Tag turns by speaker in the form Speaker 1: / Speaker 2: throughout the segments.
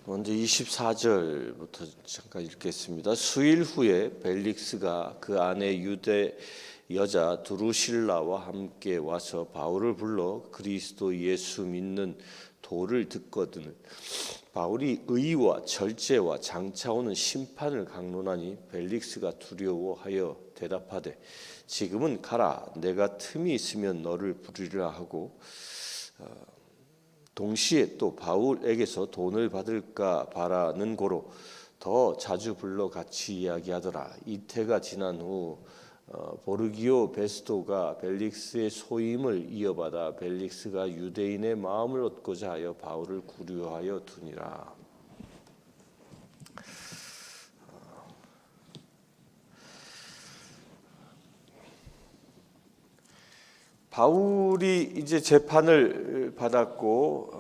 Speaker 1: 먼저 24절부터 잠깐 읽겠습니다. 수일 후에 벨릭스가 그 아내 유대 여자 두루실라와 함께 와서 바울을 불러 그리스도 예수 믿는 도를 듣거든 바울이 의와 절제와 장차 오는 심판을 강론하니 벨릭스가 두려워하여 대답하되 지금은 가라, 내가 틈이 있으면 너를 부르리라 하고 동시에 또 바울에게서 돈을 받을까 바라는 고로 더 자주 불러 같이 이야기하더라. 이태가 지난 후 보르기오 베스토가 벨릭스의 소임을 이어받아 벨릭스가 유대인의 마음을 얻고자 하여 바울을 구류하여 두니라. 바울이 이제 재판을 받았고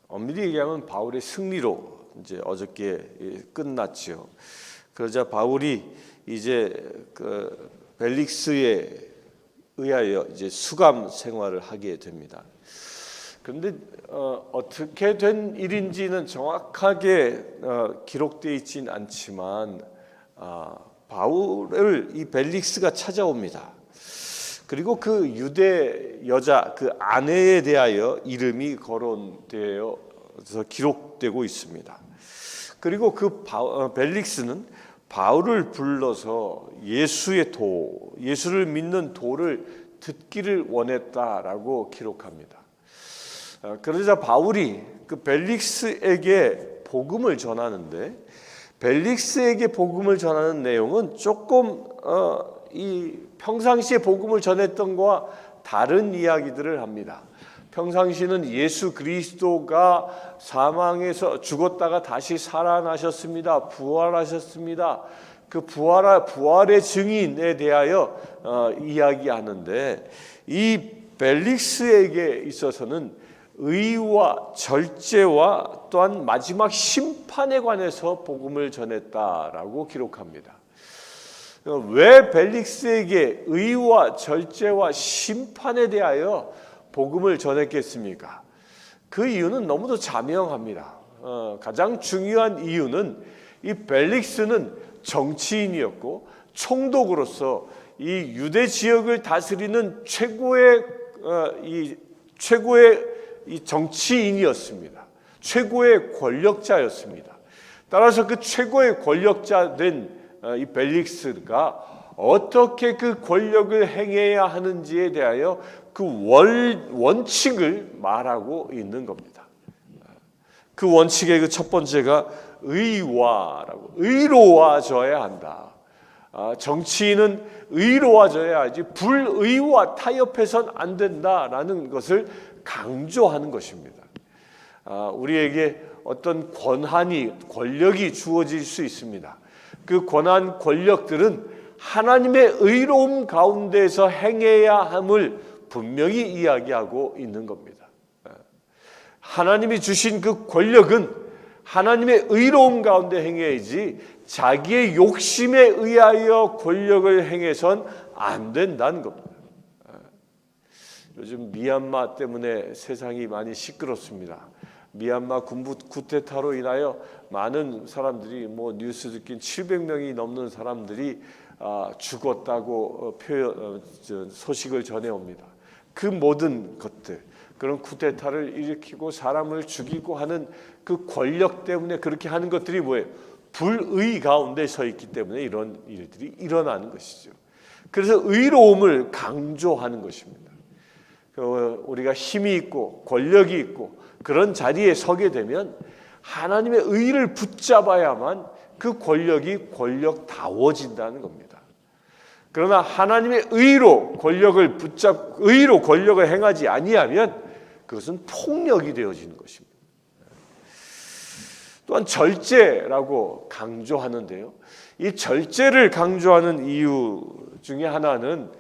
Speaker 1: 엄밀히 얘기하면 바울의 승리로 이제 어저께 끝났죠. 그러자 바울이 이제 그 벨릭스에 의하여 이제 수감 생활을 하게 됩니다. 그런데 어떻게 된 일인지는 정확하게 기록되어 있지는 않지만 바울을 이 벨릭스가 찾아옵니다. 그리고 그 유대 여자 그 아내에 대하여 이름이 거론되어서 기록되고 있습니다. 그리고 그 벨릭스는 바울을 불러서 예수를 믿는 도를 듣기를 원했다라고 기록합니다. 그러자 바울이 그 벨릭스에게 복음을 전하는데 벨릭스에게 복음을 전하는 내용은 조금 이 평상시에 복음을 전했던 것과 다른 이야기들을 합니다. 평상시는 예수 그리스도가 사망에서 죽었다가 다시 살아나셨습니다. 부활하셨습니다. 그 부활의 증인에 대하여 이야기하는데 이 벨릭스에게 있어서는 의와 절제와 또한 마지막 심판에 관해서 복음을 전했다라고 기록합니다. 왜 벨릭스에게 의와 절제와 심판에 대하여 복음을 전했겠습니까? 그 이유는 너무도 자명합니다. 가장 중요한 이유는 이 벨릭스는 정치인이었고 총독으로서 이 유대 지역을 다스리는 최고의 정치인이었습니다. 최고의 권력자였습니다. 따라서 그 최고의 권력자된 이 벨릭스가 어떻게 그 권력을 행해야 하는지에 대하여 그 원칙을 말하고 있는 겁니다. 그 원칙의 그 첫 번째가 의와라고, 의로워져야 한다. 정치인은 의로워져야 하지 불의와 타협해서는 안 된다라는 것을 강조하는 것입니다. 우리에게 어떤 권력이 주어질 수 있습니다. 그 권한 권력들은 하나님의 의로움 가운데서 행해야 함을 분명히 이야기하고 있는 겁니다. 하나님이 주신 그 권력은 하나님의 의로움 가운데 행해야지 자기의 욕심에 의하여 권력을 행해선 안 된다는 겁니다. 요즘 미얀마 때문에 세상이 많이 시끄럽습니다. 미얀마 군부 쿠데타로 인하여 많은 사람들이 뉴스 듣긴 700명이 넘는 사람들이 죽었다고 소식을 전해옵니다. 그 모든 것들, 그런 쿠데타를 일으키고 사람을 죽이고 하는 그 권력 때문에 그렇게 하는 것들이 뭐예요? 불의 가운데 서 있기 때문에 이런 일들이 일어나는 것이죠. 그래서 의로움을 강조하는 것입니다. 우리가 힘이 있고 권력이 있고 그런 자리에 서게 되면 하나님의 의를 붙잡아야만 그 권력이 권력다워진다는 겁니다. 그러나 하나님의 의로 권력을 행하지 아니하면 그것은 폭력이 되어지는 것입니다. 또한 절제라고 강조하는데요. 이 절제를 강조하는 이유 중에 하나는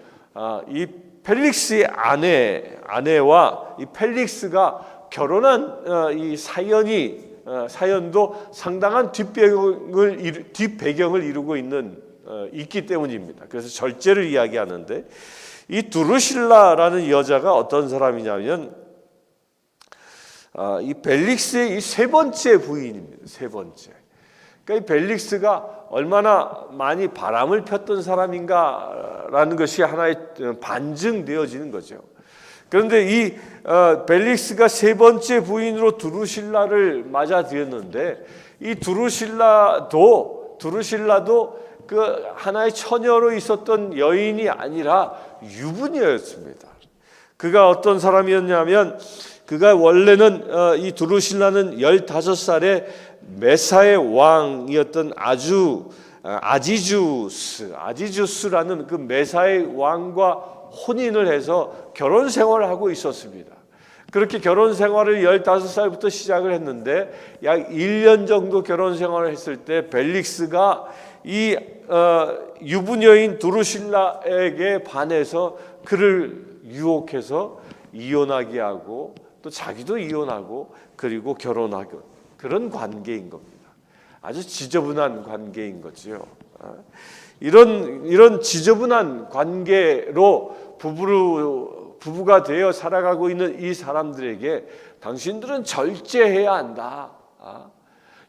Speaker 1: 이 펠릭스의 아내와 이 펠릭스가 결혼한 이 사연도 상당한 뒷배경을 이루고 있기 때문입니다. 그래서 절제를 이야기하는데 이 두루실라라는 여자가 어떤 사람이냐면 이 벨릭스의 이 세 번째 부인입니다. 세 번째. 그러니까 이 벨릭스가 얼마나 많이 바람을 폈던 사람인가라는 것이 하나의 반증되어지는 거죠. 그런데 이 벨릭스가 세 번째 부인으로 두루실라를 맞아들였는데 이 두루실라도 그 하나의 처녀로 있었던 여인이 아니라 유부녀였습니다. 그가 어떤 사람이었냐면 그가 원래는 이 두루실라는 15살에 메사의 왕이었던 아지주스라는 그 메사의 왕과 혼인을 해서 결혼 생활을 하고 있었습니다. 그렇게 결혼 생활을 15살부터 시작을 했는데 약 1년 정도 결혼 생활을 했을 때 벨릭스가 이 유부녀인 두루실라에게 반해서 그를 유혹해서 이혼하게 하고 또 자기도 이혼하고 그리고 결혼하고 그런 관계인 겁니다. 아주 지저분한 관계인 거죠. 이런 지저분한 관계로 부부가 되어 살아가고 있는 이 사람들에게 당신들은 절제해야 한다.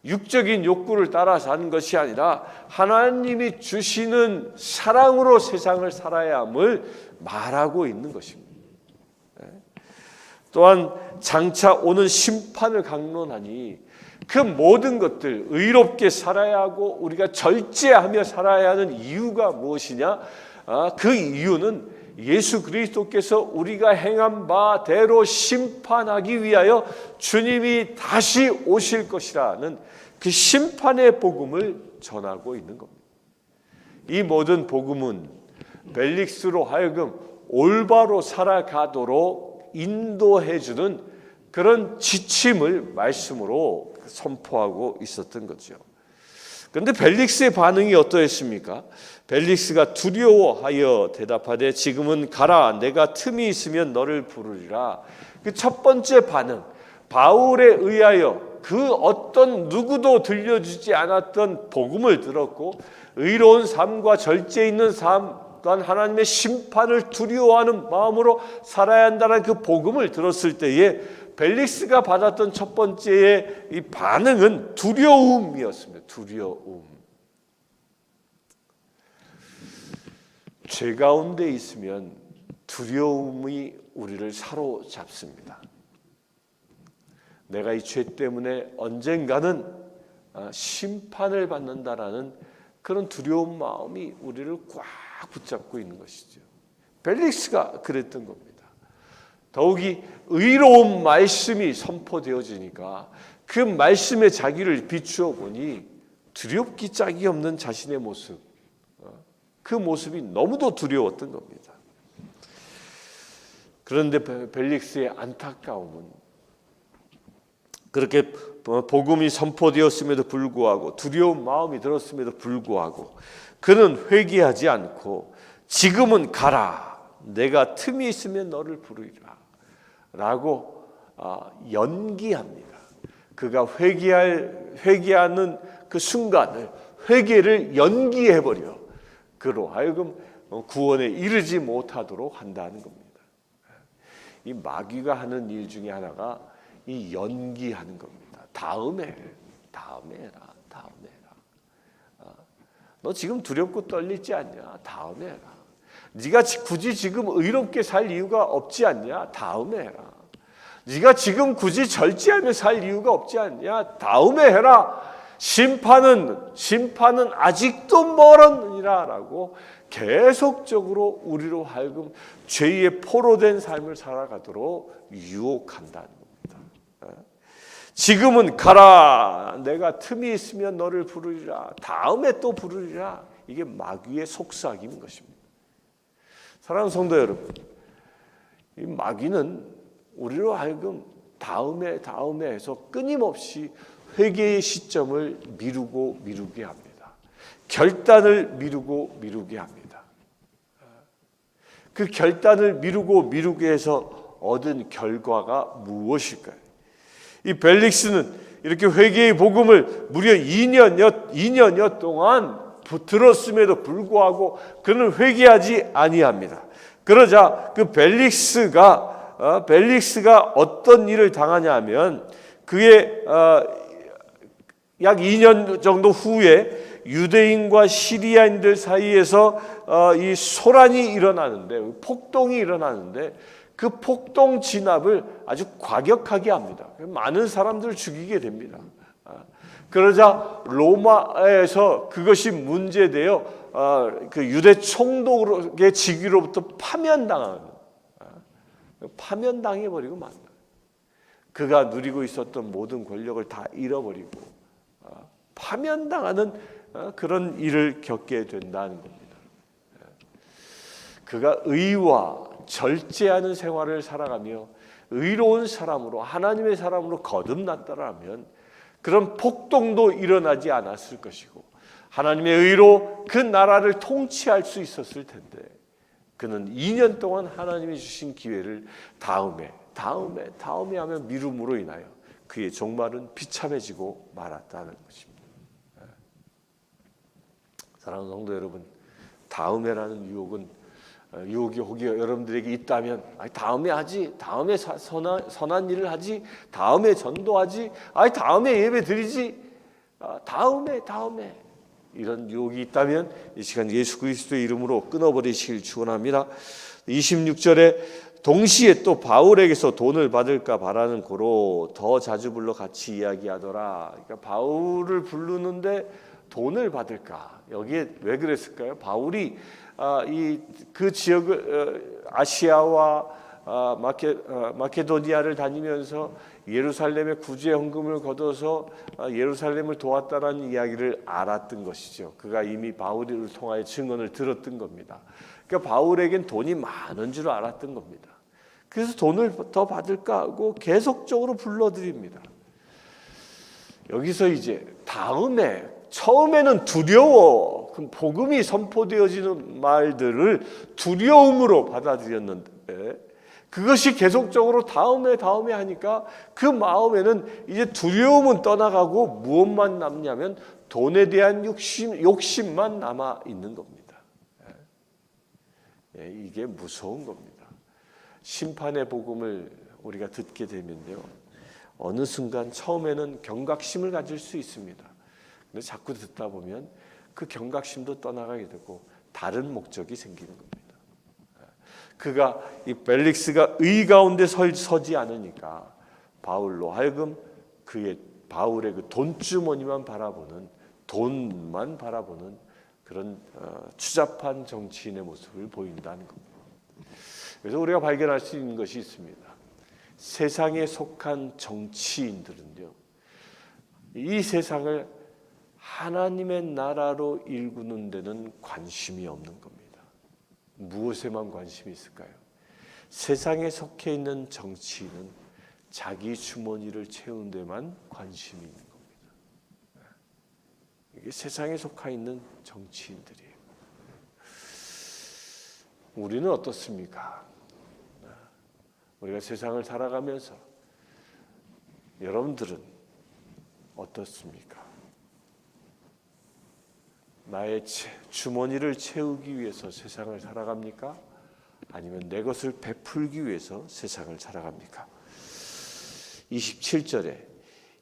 Speaker 1: 육적인 욕구를 따라 사는 것이 아니라 하나님이 주시는 사랑으로 세상을 살아야 함을 말하고 있는 것입니다. 또한 장차 오는 심판을 강론하니 그 모든 것들 의롭게 살아야 하고 우리가 절제하며 살아야 하는 이유가 무엇이냐? 그 이유는 예수 그리스도께서 우리가 행한 바대로 심판하기 위하여 주님이 다시 오실 것이라는 그 심판의 복음을 전하고 있는 겁니다. 이 모든 복음은 벨릭스로 하여금 올바로 살아가도록 인도해주는 그런 지침을 말씀으로 선포하고 있었던 거죠. 그런데 벨릭스의 반응이 어떠했습니까? 벨릭스가 두려워하여 대답하되 지금은 가라, 내가 틈이 있으면 너를 부르리라. 그 첫 번째 반응, 바울에 의하여 그 어떤 누구도 들려주지 않았던 복음을 들었고 의로운 삶과 절제 있는 삶 또한 하나님의 심판을 두려워하는 마음으로 살아야 한다는 그 복음을 들었을 때에 벨릭스가 받았던 첫 번째의 이 반응은 두려움이었습니다. 두려움. 죄 가운데 있으면 두려움이 우리를 사로잡습니다. 내가 이 죄 때문에 언젠가는 심판을 받는다라는 그런 두려운 마음이 우리를 꽉 붙잡고 있는 것이죠. 벨릭스가 그랬던 겁니다. 더욱이 의로운 말씀이 선포되어지니까 그 말씀에 자기를 비추어 보니 두렵기 짝이 없는 자신의 모습, 그 모습이 너무도 두려웠던 겁니다. 그런데 벨릭스의 안타까움은 그렇게 복음이 선포되었음에도 불구하고 두려운 마음이 들었음에도 불구하고 그는 회개하지 않고 지금은 가라, 내가 틈이 있으면 너를 부르리라 라고 연기합니다. 그가 회개하는 그 순간을 회개를 연기해버려 그로 하여금 구원에 이르지 못하도록 한다는 겁니다. 이 마귀가 하는 일 중에 하나가 이 연기하는 겁니다. 다음에 해라. 너 지금 두렵고 떨리지 않냐? 다음에 해라. 네가 굳이 지금 의롭게 살 이유가 없지 않냐? 다음에 해라. 네가 지금 굳이 절제하며 살 이유가 없지 않냐? 다음에 해라. 심판은 아직도 멀었느니라라고 계속적으로 우리로 하여금 죄의 포로된 삶을 살아가도록 유혹한다는 겁니다. 지금은 가라, 내가 틈이 있으면 너를 부르리라, 다음에 또 부르리라. 이게 마귀의 속삭임인 것입니다. 사랑하는 성도 여러분, 이 마귀는 우리로 하여금 다음에 해서 끊임없이 회개의 시점을 미루게 합니다. 결단을 미루게 합니다. 그 결단을 미루게 해서 얻은 결과가 무엇일까요? 이 벨릭스는 이렇게 회개의 복음을 무려 2년여 동안 들었음에도 불구하고 그는 회개하지 아니합니다. 그러자 그 벨릭스가 벨릭스가 어떤 일을 당하냐 하면 그의 약 2년 정도 후에 유대인과 시리아인들 사이에서 이 소란이 일어나는데, 폭동이 일어나는데, 그 폭동 진압을 아주 과격하게 합니다. 많은 사람들을 죽이게 됩니다. 그러자 로마에서 그것이 문제되어 그 유대 총독의 직위로부터 파면당해버리고 맙니다. 그가 누리고 있었던 모든 권력을 다 잃어버리고 파면당하는 그런 일을 겪게 된다는 겁니다. 그가 의와 절제하는 생활을 살아가며 의로운 사람으로, 하나님의 사람으로 거듭났더라면 그런 폭동도 일어나지 않았을 것이고 하나님의 의로 그 나라를 통치할 수 있었을 텐데, 그는 2년 동안 하나님이 주신 기회를 다음에 하며 미룸으로 인하여 그의 종말은 비참해지고 말았다는 것입니다. 사랑하는 성도 여러분, 다음에라는 유혹이 혹이 여러분들에게 있다면, 다음에 하지, 다음에 선한 일을 하지, 다음에 전도하지, 다음에 예배 드리지, 다음에 이런 유혹이 있다면 이 시간 예수 그리스도의 이름으로 끊어버리시길 축원합니다. 26절에 동시에 또 바울에게서 돈을 받을까 바라는 고로 더 자주 불러 같이 이야기하더라. 그러니까 바울을 부르는데 돈을 받을까? 여기에 왜 그랬을까요? 바울이 그 지역을 아시아와 마케도니아를 다니면서 예루살렘에 구제 헌금을 거둬서 예루살렘을 도왔다라는 이야기를 알았던 것이죠. 그가 이미 바울을 통하여 증언을 들었던 겁니다. 그러니까 바울에겐 돈이 많은 줄 알았던 겁니다. 그래서 돈을 더 받을까 하고 계속적으로 불러드립니다. 여기서 이제 처음에는 두려워, 복음이 선포되어지는 말들을 두려움으로 받아들였는데, 그것이 계속적으로 다음에 하니까 그 마음에는 이제 두려움은 떠나가고 무엇만 남냐면 돈에 대한 욕심만 남아 있는 겁니다. 이게 무서운 겁니다. 심판의 복음을 우리가 듣게 되면요, 어느 순간 처음에는 경각심을 가질 수 있습니다. 근데 자꾸 듣다 보면 그 경각심도 떠나가게 되고 다른 목적이 생기는 겁니다. 이 벨릭스가 의 가운데 서지 않으니까 바울로 하여금 바울의 그 돈주머니만 바라보는, 돈만 바라보는 그런 추잡한 정치인의 모습을 보인다는 겁니다. 그래서 우리가 발견할 수 있는 것이 있습니다. 세상에 속한 정치인들은요, 이 세상을 하나님의 나라로 일구는 데는 관심이 없는 겁니다. 무엇에만 관심이 있을까요? 세상에 속해 있는 정치인은 자기 주머니를 채우는 데만 관심이 있는 겁니다. 이게 세상에 속해 있는 정치인들이에요. 우리는 어떻습니까? 우리가 세상을 살아가면서 여러분들은 어떻습니까? 나의 주머니를 채우기 위해서 세상을 살아갑니까? 아니면 내 것을 베풀기 위해서 세상을 살아갑니까? 27절에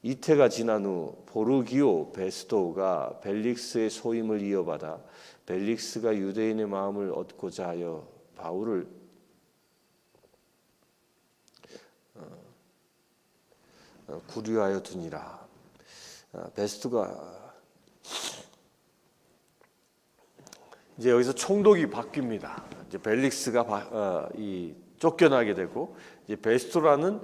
Speaker 1: 이태가 지난 후 보르기오 베스토가 벨릭스의 소임을 이어받아 벨릭스가 유대인의 마음을 얻고자 하여 바울을 구류하여 두니라. 베스토가 이제 여기서 총독이 바뀝니다. 이제 벨릭스가 쫓겨나게 되고 이제 베스토라는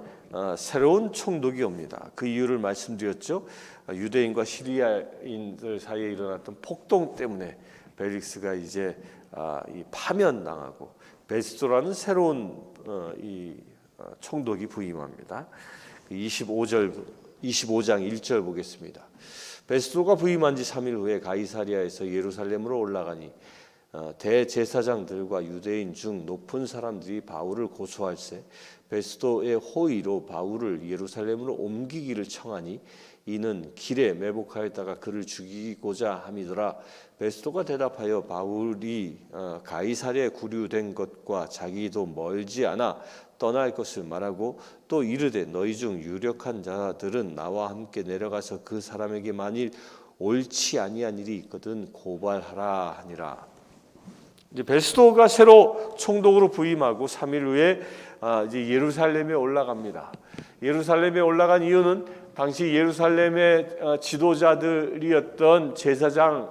Speaker 1: 새로운 총독이 옵니다. 그 이유를 말씀드렸죠. 유대인과 시리아인들 사이에 일어났던 폭동 때문에 벨릭스가 이제 파면당하고 베스토라는 새로운 총독이 부임합니다. 25장 1절 보겠습니다. 베스토가 부임한 지 3일 후에 가이사랴에서 예루살렘으로 올라가니 대제사장들과 유대인 중 높은 사람들이 바울을 고소할세 베스도의 호의로 바울을 예루살렘으로 옮기기를 청하니 이는 길에 매복하였다가 그를 죽이고자 함이더라. 베스도가 대답하여 바울이 가이사랴에 구류된 것과 자기도 멀지 않아 떠날 것을 말하고 또 이르되 너희 중 유력한 자들은 나와 함께 내려가서 그 사람에게 만일 옳지 아니한 일이 있거든 고발하라 하니라. 이제 베스도가 새로 총독으로 부임하고 3일 후에 이제 예루살렘에 올라갑니다. 예루살렘에 올라간 이유는 당시 예루살렘의 지도자들이었던 제사장,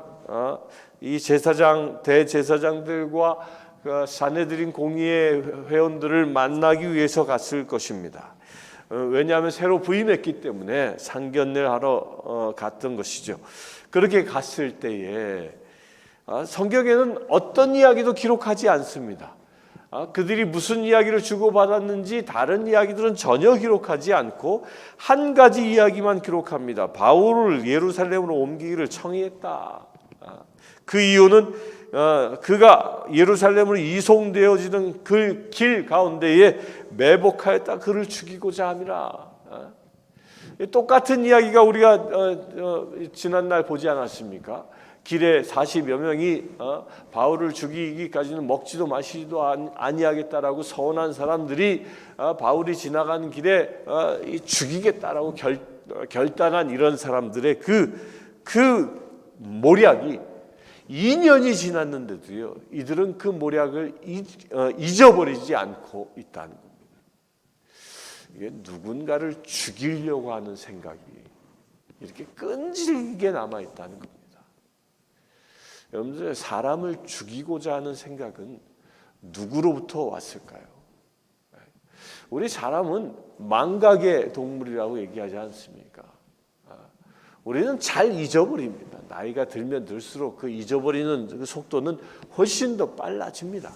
Speaker 1: 이 제사장 대제사장들과 사내들인 공의회 회원들을 만나기 위해서 갔을 것입니다. 왜냐하면 새로 부임했기 때문에 상견례를 하러 갔던 것이죠. 그렇게 갔을 때에 성경에는 어떤 이야기도 기록하지 않습니다. 그들이 무슨 이야기를 주고받았는지 다른 이야기들은 전혀 기록하지 않고 한 가지 이야기만 기록합니다. 바울을 예루살렘으로 옮기기를 청했다. 그 이유는 그가 예루살렘으로 이송되어지는 그 길 가운데에 매복하였다. 그를 죽이고자 함이라. 똑같은 이야기가 우리가 지난날 보지 않았습니까? 길에 40여 명이 바울을 죽이기까지는 먹지도 마시지도 아니하겠다라고 서운한 사람들이 바울이 지나가는 길에 죽이겠다라고 결단한 이런 사람들의 그 모략이 2년이 지났는데도요, 이들은 그 모략을 잊어버리지 않고 있다는 겁니다. 이게 누군가를 죽이려고 하는 생각이 이렇게 끈질기게 남아 있다는 겁니다. 여러분들, 사람을 죽이고자 하는 생각은 누구로부터 왔을까요? 우리 사람은 망각의 동물이라고 얘기하지 않습니까? 우리는 잘 잊어버립니다. 나이가 들면 들수록 그 잊어버리는 그 속도는 훨씬 더 빨라집니다.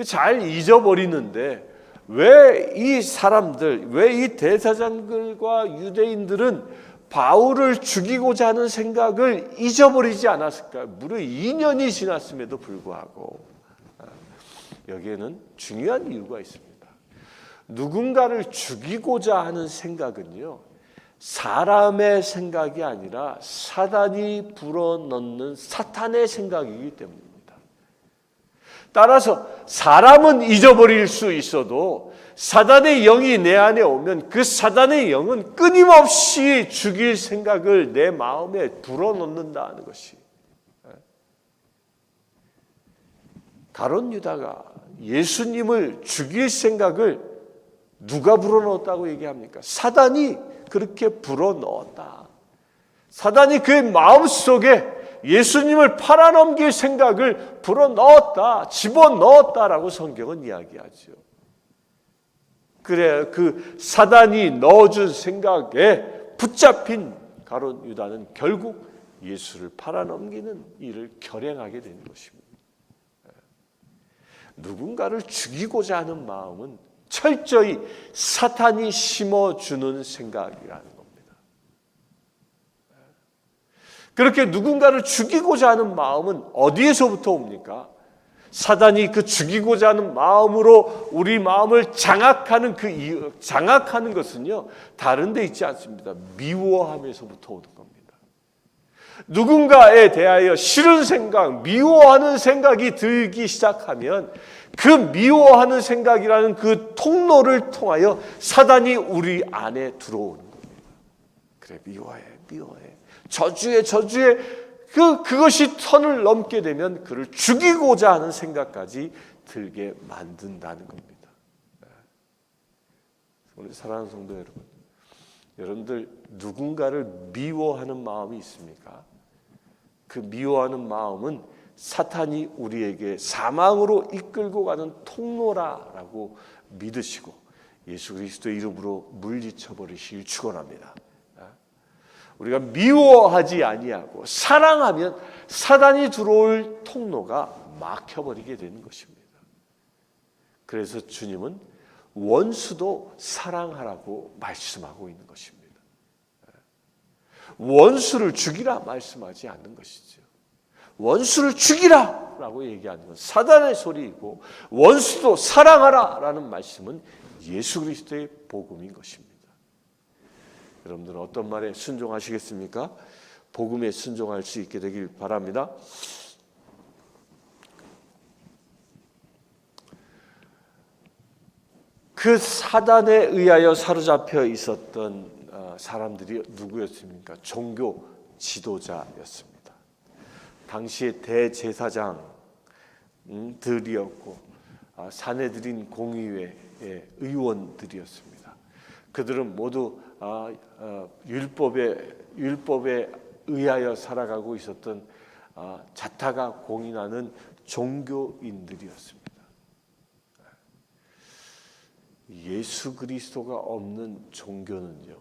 Speaker 1: 잘 잊어버리는데 왜 이 사람들, 왜 이 대사장들과 유대인들은 바울을 죽이고자 하는 생각을 잊어버리지 않았을까요? 무려 2년이 지났음에도 불구하고 여기에는 중요한 이유가 있습니다. 누군가를 죽이고자 하는 생각은요, 사람의 생각이 아니라 사단이 불어넣는 사탄의 생각이기 때문입니다. 따라서 사람은 잊어버릴 수 있어도 사단의 영이 내 안에 오면 그 사단의 영은 끊임없이 죽일 생각을 내 마음에 불어넣는다는 것이. 가룟 유다가 예수님을 죽일 생각을 누가 불어넣었다고 얘기합니까? 사단이 그렇게 불어넣었다. 사단이 그의 마음속에 예수님을 팔아넘길 생각을 불어넣었다, 집어넣었다라고 성경은 이야기하죠. 그래, 그 사단이 넣어준 생각에 붙잡힌 가룟 유다는 결국 예수를 팔아넘기는 일을 결행하게 되는 것입니다. 누군가를 죽이고자 하는 마음은 철저히 사탄이 심어주는 생각이라는 겁니다. 그렇게 누군가를 죽이고자 하는 마음은 어디에서부터 옵니까? 사단이 그 죽이고자 하는 마음으로 우리 마음을 장악하는 장악하는 것은요, 다른 데 있지 않습니다. 미워함에서부터 오는 겁니다. 누군가에 대하여 싫은 생각, 미워하는 생각이 들기 시작하면 그 미워하는 생각이라는 그 통로를 통하여 사단이 우리 안에 들어오는 겁니다. 그래, 미워해. 저주해. 그것이 선을 넘게 되면 그를 죽이고자 하는 생각까지 들게 만든다는 겁니다. 우리 사랑하는 성도 여러분, 여러분들 누군가를 미워하는 마음이 있습니까? 그 미워하는 마음은 사탄이 우리에게 사망으로 이끌고 가는 통로라고 믿으시고 예수 그리스도의 이름으로 물리쳐 버리시길 축원합니다. 우리가 미워하지 아니하고 사랑하면 사단이 들어올 통로가 막혀버리게 되는 것입니다. 그래서 주님은 원수도 사랑하라고 말씀하고 있는 것입니다. 원수를 죽이라 말씀하지 않는 것이죠. 원수를 죽이라 라고 얘기하는 건 사단의 소리이고, 원수도 사랑하라 라는 말씀은 예수 그리스도의 복음인 것입니다. 여러분들은 어떤 말에 순종하시겠습니까? 복음에 순종할 수 있게 되길 바랍니다. 그 사단에 의하여 사로잡혀 있었던 사람들이 누구였습니까? 종교 지도자였습니다. 당시의 대제사장들이었고 사내들인 공의회의 의원들이었습니다. 그들은 모두 율법에 의하여 살아가고 있었던 자타가 공인하는 종교인들이었습니다. 예수 그리스도가 없는 종교는요,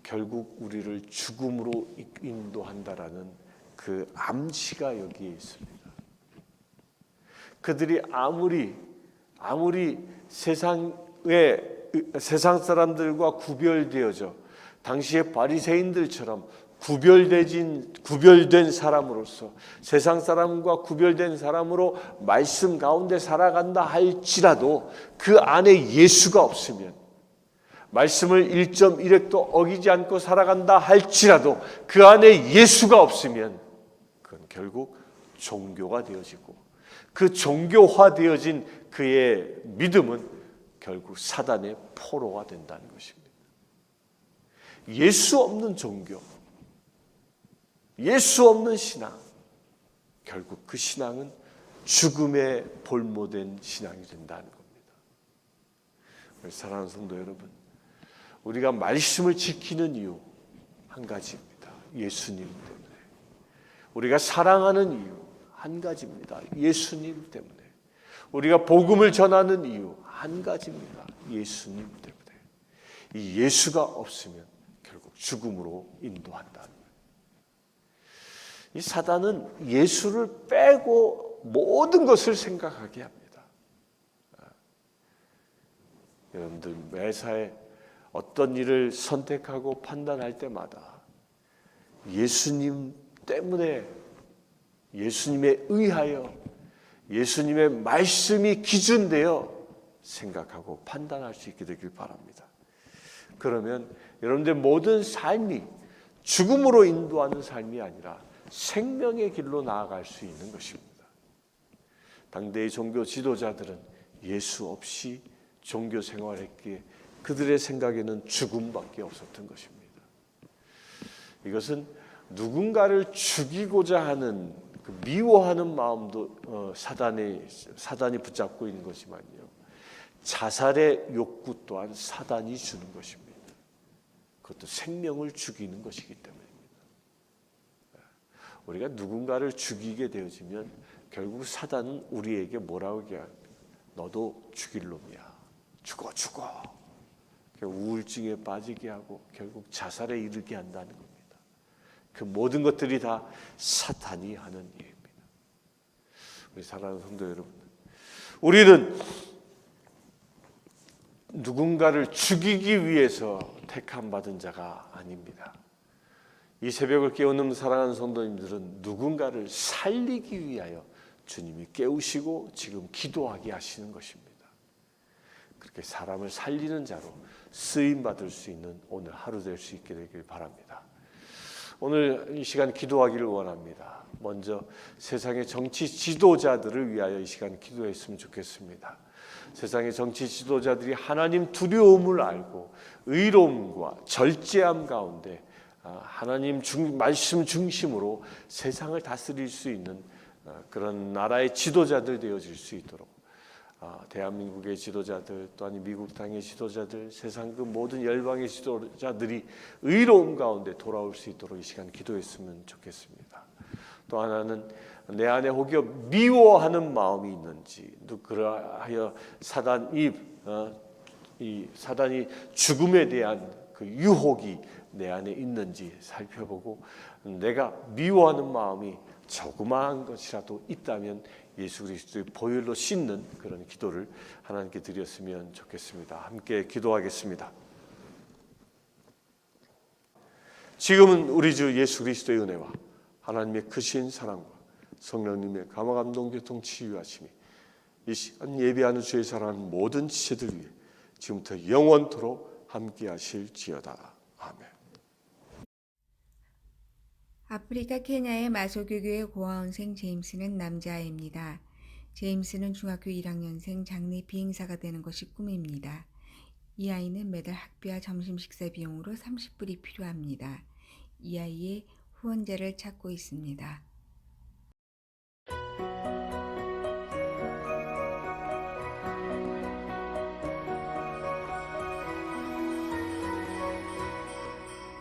Speaker 1: 결국 우리를 죽음으로 인도한다라는 그 암시가 여기에 있습니다. 그들이 아무리 세상 사람들과 구별되어져 당시의 바리새인들처럼 구별된 사람으로서, 세상 사람과 구별된 사람으로 말씀 가운데 살아간다 할지라도 그 안에 예수가 없으면, 말씀을 1.1획도 어기지 않고 살아간다 할지라도 그 안에 예수가 없으면 그건 결국 종교가 되어지고, 그 종교화되어진 그의 믿음은 결국 사단의 포로가 된다는 것입니다. 예수 없는 종교, 예수 없는 신앙, 결국 그 신앙은 죽음에 볼모된 신앙이 된다는 겁니다. 사랑하는 성도 여러분, 우리가 말씀을 지키는 이유 한 가지입니다. 예수님 때문에. 우리가 사랑하는 이유 한 가지입니다. 예수님 때문에. 우리가 복음을 전하는 이유 한 가지입니다. 예수님 때문에. 이 예수가 없으면 결국 죽음으로 인도한다는 거예요. 이 사단은 예수를 빼고 모든 것을 생각하게 합니다. 여러분들 매사에 어떤 일을 선택하고 판단할 때마다 예수님 때문에, 예수님에 의하여, 예수님의 말씀이 기준되어 생각하고 판단할 수 있게 되길 바랍니다. 그러면 여러분들 모든 삶이 죽음으로 인도하는 삶이 아니라 생명의 길로 나아갈 수 있는 것입니다. 당대의 종교 지도자들은 예수 없이 종교 생활했기에 그들의 생각에는 죽음밖에 없었던 것입니다. 이것은 누군가를 죽이고자 하는 그 미워하는 마음도 사단이 붙잡고 있는 것이만요, 자살의 욕구 또한 사단이 주는 것입니다. 그것도 생명을 죽이는 것이기 때문입니다. 우리가 누군가를 죽이게 되어지면 결국 사단은 우리에게 뭐라고 얘기합니까? 너도 죽일 놈이야. 죽어. 우울증에 빠지게 하고 결국 자살에 이르게 한다는 겁니다. 그 모든 것들이 다 사탄이 하는 일입니다. 우리 사랑하는 성도 여러분, 우리는 누군가를 죽이기 위해서 택함받은 자가 아닙니다. 이 새벽을 깨우는 사랑하는 성도님들은 누군가를 살리기 위하여 주님이 깨우시고 지금 기도하게 하시는 것입니다. 그렇게 사람을 살리는 자로 쓰임받을 수 있는 오늘 하루 될 수 있게 되길 바랍니다. 오늘 이 시간 기도하기를 원합니다. 먼저 세상의 정치 지도자들을 위하여 이 시간 기도했으면 좋겠습니다. 세상의 정치 지도자들이 하나님 두려움을 알고 의로움과 절제함 가운데 하나님 말씀 중심으로 세상을 다스릴 수 있는 그런 나라의 지도자들 되어질 수 있도록, 대한민국의 지도자들, 또한 미국 땅의 지도자들, 세상 그 모든 열방의 지도자들이 의로움 가운데 돌아올 수 있도록 이 시간 기도했으면 좋겠습니다. 또 하나는 내 안에 혹여 미워하는 마음이 있는지, 그러하여 사단이 죽음에 대한 그 유혹이 내 안에 있는지 살펴보고, 내가 미워하는 마음이 조그마한 것이라도 있다면 예수 그리스도의 보혈로 씻는 그런 기도를 하나님께 드렸으면 좋겠습니다. 함께 기도하겠습니다. 지금은 우리 주 예수 그리스도의 은혜와 하나님의 크신 사랑과 성령님의 감화감동 교통 치유하심이 이 시간 예배하는 주의 사랑하는 모든 지체들 위해 지금부터 영원토록 함께 하실지어다. 아멘.
Speaker 2: 아프리카 케냐의 마소교교의 고아원생 제임스는 남자아이입니다. 제임스는 중학교 1학년생 장래 비행사가 되는 것이 꿈입니다. 이 아이는 매달 학비와 점심 식사 비용으로 30불이 필요합니다. 이 아이의 후원자를 찾고 있습니다.